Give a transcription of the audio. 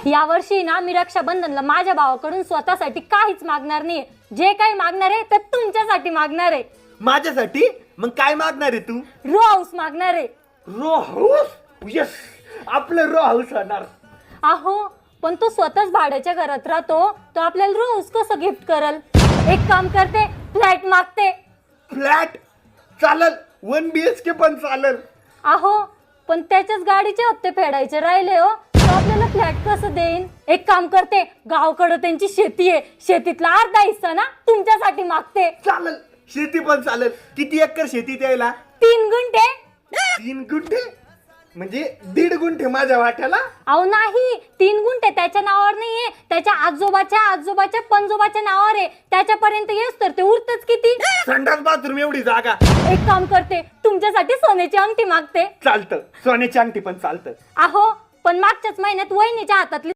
यावर्षी ना मी रक्षाबंधनला माझ्या भावाकडून स्वतःसाठी काहीच मागणार नाही. जे काही मागणार आहे ते तुमच्यासाठी मागणार आहे. माझ्यासाठी? मग काय मागणार आहे तू? रो हाऊस मागणार आहे. Row house? यस, आपलं रो हाऊस होणार. अहो पण तो स्वतःच भाड्याच्या घरात राहतो, तो आपल्याला रो हाऊस कसं गिफ्ट करल? एक काम करते, फ्लॅट मागते. फ्लॅट चालल, 1 BHK पण चालल. अहो पण त्याच्याच गाडीचे हप्ते फेडायचे राहिले हो, तो आपल्याला फ्लॅट कसं देईन? एक काम करते, गावाकडं त्यांची शेती आहे, शेतीतला अर्धा हिस्सा ना तुमच्यासाठी मागते. चालल, शेती पण चालल. किती एकर शेती द्यायला? 3 गुंठे. 3 गुंठे म्हणजे 1.5 गुंठे माझ्या वाट्याला? अहो नाही, 3 गुंठे त्याच्या नावावर नाहीये, त्याच्या आजोबाच्या पंजोबाच्या नावावर आहे. त्याच्यापर्यंत येस तर ते उरतच किती? संडास बाथरूम एवढी जागा. एक काम करते, तुमच्यासाठी सोन्याची अंगठी मागते. चालतं, सोन्याची अंगठी पण चालतं. अहो पण मागच्याच महिन्यात वहिनीच्या हातातली